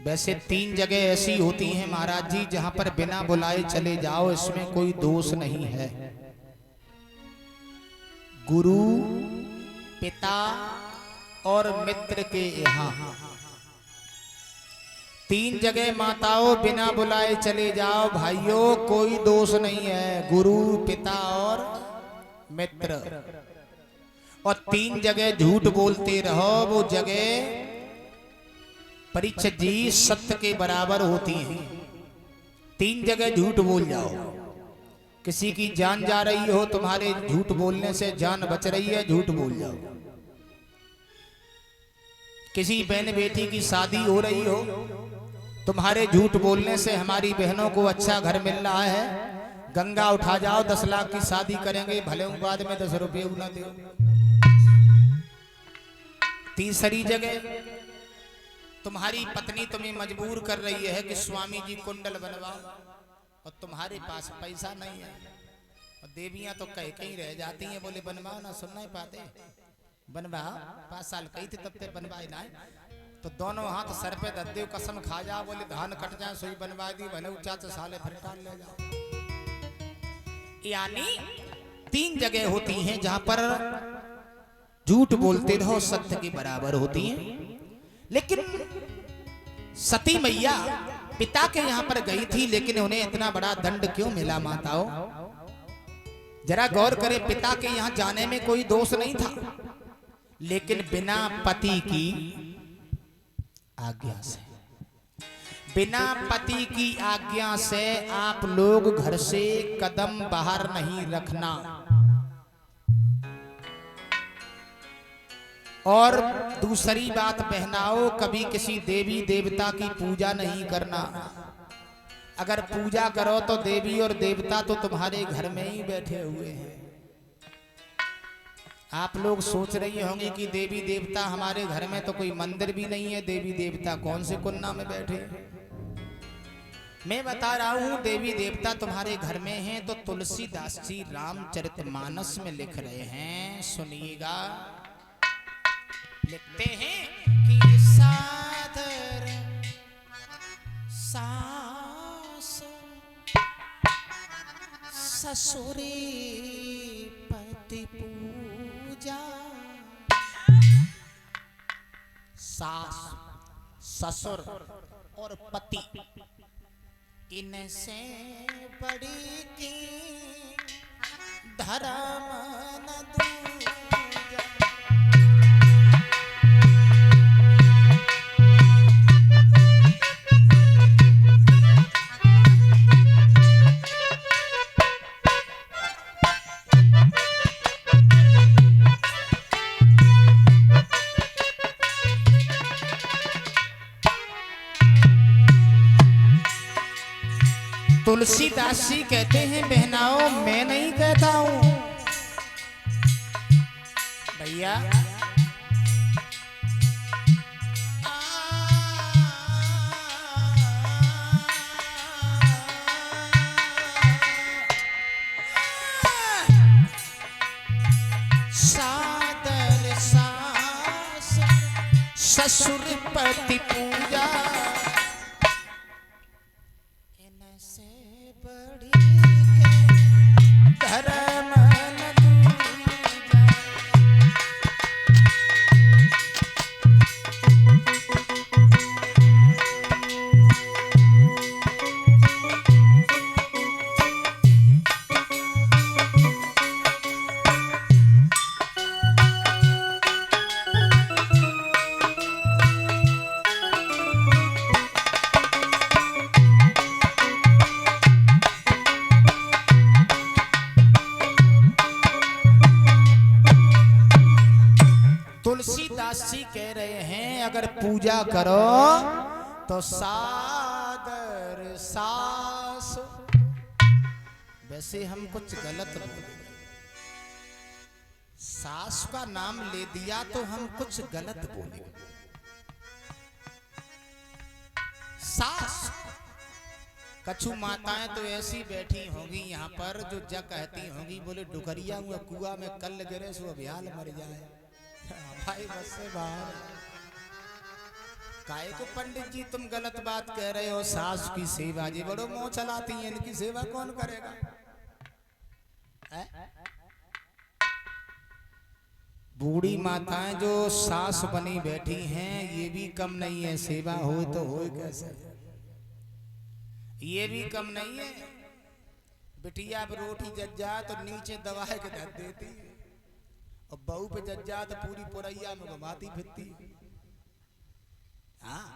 वैसे 3 जगह ऐसी होती हैं महाराज जी जहां पर बिना बुलाए चले जाओ, इसमें कोई दोष नहीं है। गुरु, पिता और मित्र के यहाँ 3 जगह माताओं बिना बुलाए चले जाओ भाइयों, कोई दोष नहीं है। गुरु, पिता और मित्र। और 3 जगह झूठ बोलते रहो, वो जगह परीक्षित जी सत्य के बराबर होती हैं। 3 जगह झूठ बोल जाओ, किसी की जान जा रही हो, तुम्हारे झूठ बोलने से जान बच रही है, झूठ बोल जाओ। किसी बहन बेटी की शादी हो रही हो, तुम्हारे झूठ बोलने से हमारी बहनों को अच्छा घर मिल रहा है, गंगा उठा जाओ, 10 लाख की शादी करेंगे, भले बाद में 10 रुपये ना दो। तीसरी जगह तुम्हारी पत्नी तुम्हें मजबूर कर रही है कि स्वामी जी कुंडल बनवाओ, और तुम्हारे पास पैसा नहीं है। और देवियां तो कह के ही रह जाती हैं, बोले बनवाओ ना, सुन नहीं पाते, बनवाओ, 5 साल कही थे तब तक बनवाए ना। तो दोनों हाथ सर पे दद्दे कसम खा जाओ, बोले धान कट जाए सुई बनवा दी, भले ऊंचा तो साले फिर टाल ले जाओ। यानी 3 जगह होती हैं जहां पर झूठ बोलते रहो, सत्य के बराबर होती हैं। लेकिन सती मैया पिता के यहां पर गई थी, लेकिन उन्हें इतना बड़ा दंड क्यों मिला माताओं? जरा गौर करें, पिता के यहां जाने में कोई दोष नहीं था, लेकिन बिना पति की आज्ञा से, बिना पति की आज्ञा से आप लोग घर से कदम बाहर नहीं रखना। और दूसरी बात बहनाओं, कभी किसी देवी देवता की पूजा नहीं करना। अगर पूजा करो तो देवी और देवता तो तुम्हारे घर में ही बैठे हुए हैं। आप लोग सोच रही होंगे कि देवी देवता हमारे घर में तो कोई मंदिर भी नहीं है, देवी देवता कौन से कुन्ना में बैठे। मैं बता रहा हूं, देवी देवता तुम्हारे घर में हैं। तो तुलसीदास जी रामचरितमानस में लिख रहे हैं, सुनिएगा। लिखते हैं कि सादर सास ससुरी पति पूजा। सास, ससुर और पति, इनसे बड़ी की धर्म न दूजा। तुलसीदास जी कहते हैं बहनाओं, मैं नहीं कहता हूं भैया, सादर सास ससुर पति पूजा, तुलसीदास जी कह रहे हैं अगर पूजा करो तो सादर सास। वैसे हम कुछ गलत बोले, सास का नाम ले दिया तो हम कुछ गलत बोले। सास, कछु माताएं तो ऐसी बैठी होंगी यहाँ पर जो जग कहती होंगी, बोले डुकरिया हुआ कुआ में कल गिरे सो अभियाल मर जाए। भाई बस से बाहर काहे को पंडित जी तुम गलत बात कह रहे हो? सास की सेवा जी बड़ो मोह चलाती है, इनकी सेवा कौन करेगा? बूढ़ी माताएं जो सास बनी बैठी हैं ये भी कम नहीं है। सेवा हो तो हो कैसे, ये भी कम नहीं है। बिटिया अब रोटी जज जा तो नीचे दबाए के धर देती, और बहू पे जज जा तो पूरी पुरैया में घुमाती फिरती। हाँ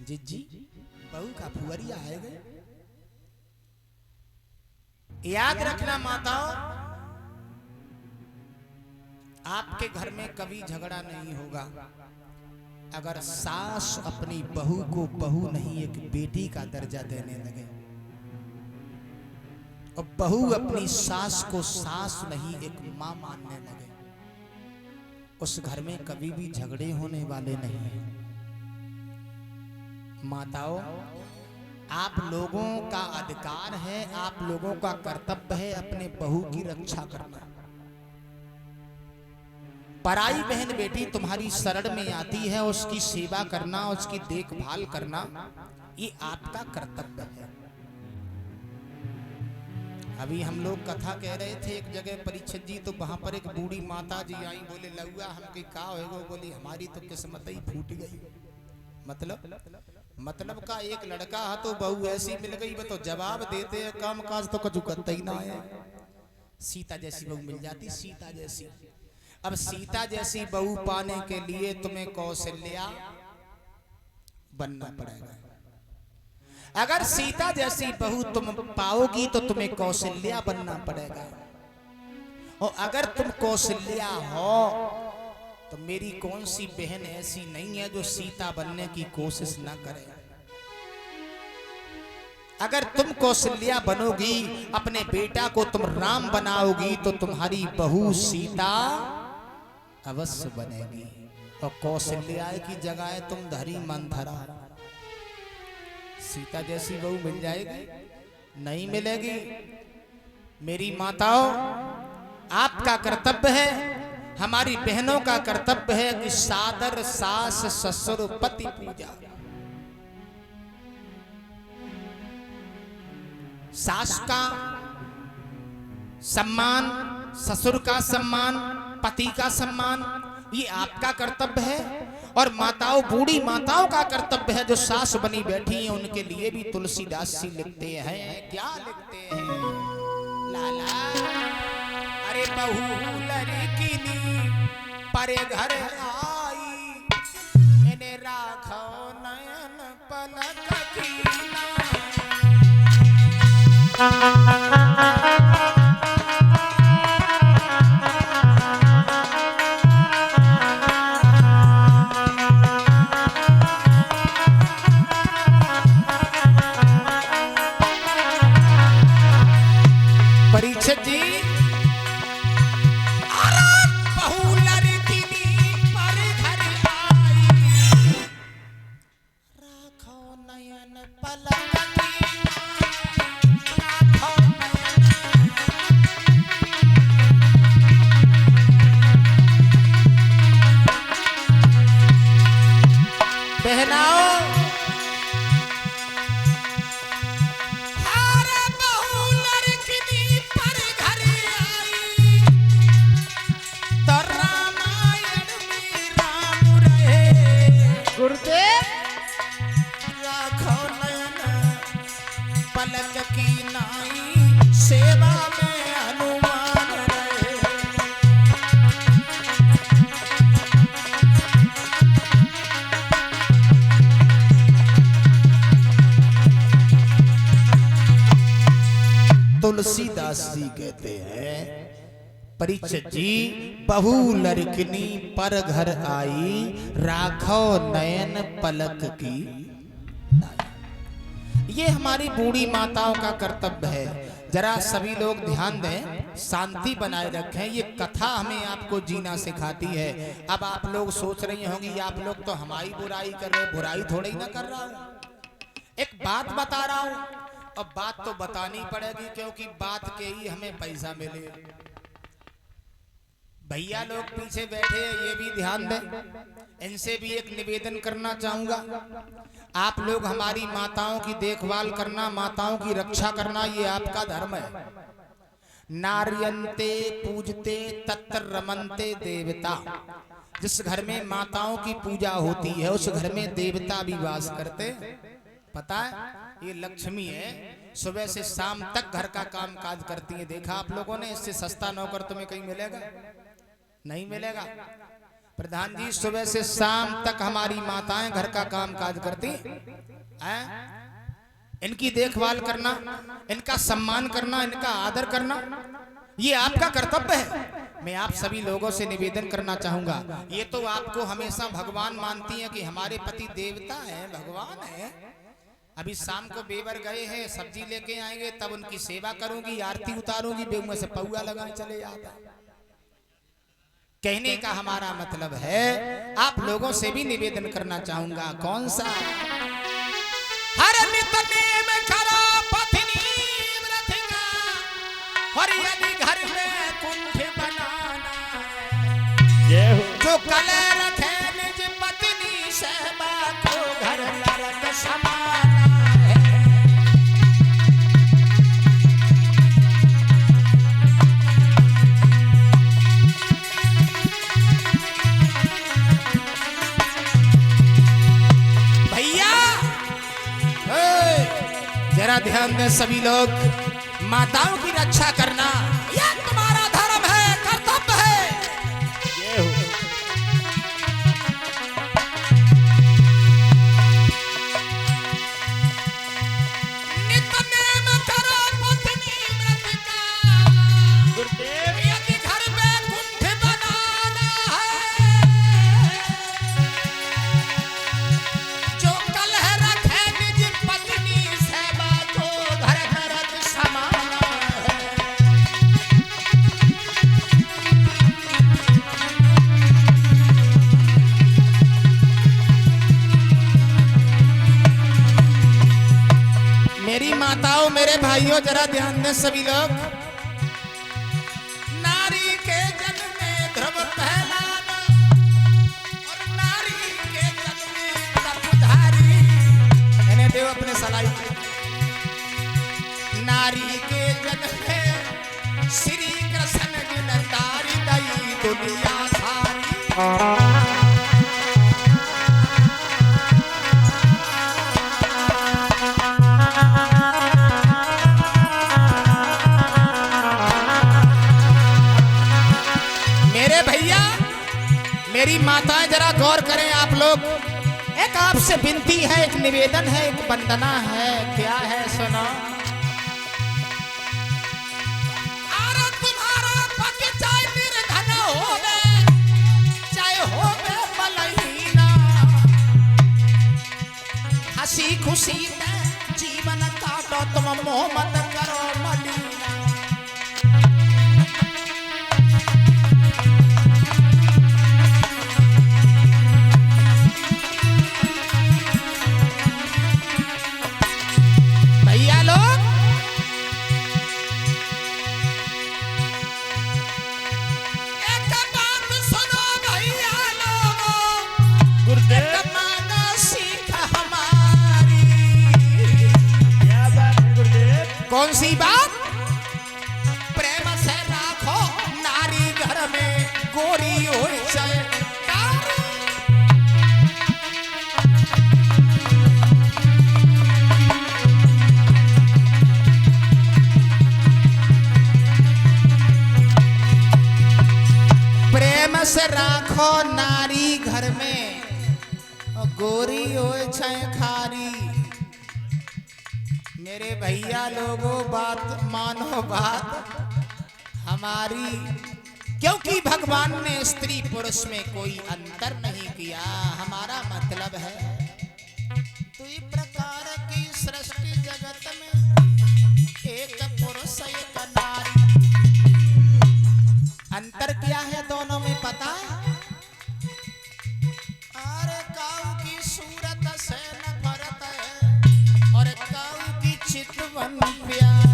जी बहू का फुहरिया है गए। याद रखना माताओं, आपके घर में कभी झगड़ा नहीं होगा अगर सास अपनी बहू को बहू नहीं एक बेटी का दर्जा देने लगे, और बहू अपनी सास को सास नहीं एक मां मानने लगे। उस घर में कभी भी झगड़े होने वाले नहीं हैं। माताओं, आप लोगों का अधिकार है, आप लोगों का कर्तव्य है अपने बहू की रक्षा करना। पराई बहन बेटी तुम्हारी शरण में आती है, उसकी सेवा करना, उसकी देखभाल करना ये आपका कर्तव्य है। अभी हम लोग कथा कह रहे थे एक जगह परीक्षित जी, तो वहां पर एक बूढ़ी माता जी आई, बोले लउआ हमके का होएगो? बोली हमारी तो किस्मत ही फूट गई। मतलब का एक लड़का है तो बहू ऐसी मिल गई, तो जवाब देते हैं काम काज तो कुछ करता ही ना है। सीता जैसी बहू मिल जाती, सीता जैसी। अब सीता जैसी बहू पाने के लिए तुम्हें कौशल्या बनना पड़ेगा। अगर सीता जैसी बहू तुम पाओगी तो तुम्हें कौशल्या बनना पड़ेगा, और अगर तुम कौशल्या हो तो मेरी कौन सी बहन ऐसी नहीं है जो सीता बनने की कोशिश ना करे। अगर तुम कौशल्या बनोगी, अपने बेटा को तुम राम बनाओगी, तो तुम्हारी बहू सीता अवश्य बनेगी। और कौशल्या की जगह तुम धरी मंथरा। सीता जैसी बहू मिल जाएगी? नहीं मिलेगी। मेरी माताओं, आपका कर्तव्य है, हमारी बहनों का कर्तव्य है कि सादर सास ससुर पति पूजा। सास का सम्मान, ससुर का सम्मान, पति का सम्मान ये आपका कर्तव्य है। और माताओं, बूढ़ी माताओं का कर्तव्य है जो सास बनी बैठी हैं, उनके लिए भी तुलसीदास जी लिखते हैं। क्या लिखते हैं? लाला अरे बहू लड़किनी परे घर आई, इन्हें राखो नयन पलक कीना। परीक्षित जी, बहू लड़किनी पर घर आई, राखो नयन पलक बहनाओ। पलक की नाई सेवा में हनुमान रहे। तुलसीदास जी कहते हैं, परीक्षित जी बहू लड़किनी पर घर आई, राखो नयन पलक की। ये हमारी बूढ़ी माताओं का कर्तव्य है। जरा सभी लोग ध्यान दें, शांति बनाए रखें। ये कथा हमें आपको जीना सिखाती है। अब आप लोग सोच रही होंगी आप लोग तो हमारी बुराई कर रहे, बुराई थोड़ी ना कर रहा हूं। एक बात बता रहा हूं, और बात तो बतानी पड़ेगी क्योंकि बात के ही हमें पैसा मिले। भैया लोग पीछे बैठे हैं, ये भी ध्यान दें। इनसे भी एक निवेदन करना चाहूंगा, आप लोग हमारी माताओं की देखभाल करना, माताओं की रक्षा करना, ये आपका धर्म है। नार्यन्ते पूजते तत्र रमन्ते देवता। जिस घर में माताओं की पूजा होती है उस घर में देवता भी वास करते। पता है, ये लक्ष्मी है, सुबह से शाम तक घर का काम काज करती है। देखा आप लोगों ने, इससे सस्ता नौकर तुम्हें कहीं मिलेगा? नहीं मिलेगा। प्रधान जी, सुबह से शाम तक हमारी माताएं घर का काम काज करती हैं। इनकी देखभाल करना, इनका सम्मान करना, इनका आदर करना, ये आपका कर्तव्य है। मैं आप सभी लोगों से निवेदन करना चाहूंगा, ये तो आपको हमेशा भगवान मानती हैं कि हमारे पति देवता हैं, भगवान है। अभी शाम को बेवर गए हैं, सब्जी लेके आएंगे, तब उनकी सेवा करूंगी, आरती उतारूंगी, बेमुँह से पौआ लगाए चले जाता। कहने का हमारा मतलब है, आप लोगों से भी निवेदन करना चाहूंगा। कौन सा? हर नित नेम करो पत्नी व्रत का, और यदि घर में कुंठ बनाना है, जो कल रखे निज पत्नी सहबा को घर नरक समाना है। जरा ध्यान दें सभी लोग, माताओं की रक्षा करना यह तुम्हारा धर्म है, कर्तव्य है। नित नेम करो पत्नी व्रत का, यदि घर में कुंठ बनाना है, जो कलह रखे निज पत्नी सेवा को घर नरक समाना है। मेरी माताओं, मेरे भाइयों, जरा ध्यान दें सभी लोग। नारी के जन्म में ध्रुव पहलाना, और नारी के जन्म में तपधारी। इन्हें देव अपने सलाई। नारी के जन्म में श्री कृष्ण गिरधारी, दई दुनिया सारी। मेरे भैया, मेरी माताएं, जरा गौर करें आप लोग। एक आपसे विनती है, एक निवेदन है, एक वंदना है। क्या है सुनो। अरे तुम्हारा पति चाहे निर्धन होवे, चाहे होवे बलहीना, हंसी खुशी में जीवन काटो, तुम मोह मत करो मलिना। भैया लोग, एक बात सुनो भैया लोगों, एक मानो सीख हमारी। क्या बात है गुरुदेव? कौन सी बात? प्रेम से राखो नारी घर में, गोरी हो जाए कारी। प्रेम से राखो नारी घर में, और गोरी हो चाहे खारी। मेरे भैया लोगों, बात मानो बात हमारी, क्योंकि भगवान ने स्त्री पुरुष में कोई अंतर नहीं किया। हमारा मतलब है, दुई प्रकार की सृष्टि जगत में, एक पुरुष एक नारी। अंतर क्या है दोनों में पता? अरे काऊ की सूरत से नफरत है, और काऊ की चितवन प्यार।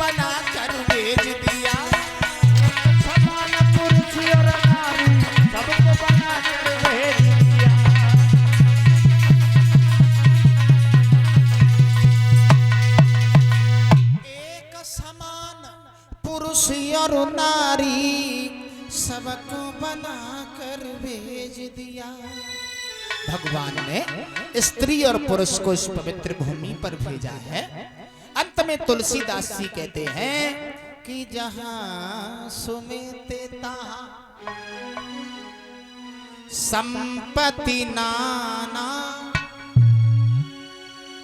बना कर भेज दिया। समान पुरुष और नारी सबको बना कर भेज दिया। एक समान पुरुष और नारी सबको बना कर भेज दिया। भगवान ने स्त्री और पुरुष को इस पवित्र भूमि पर भेजा है। अंत में तुलसीदास जी कहते हैं कि जहां सुमित तहां संपत्ति नाना।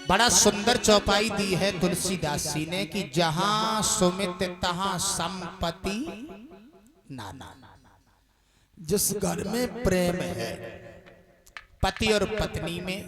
बड़ा सुंदर चौपाई दी है तुलसीदास जी ने कि जहां सुमित तहां संपत्ति नाना। जिस घर में प्रेम है, पति और पत्नी में,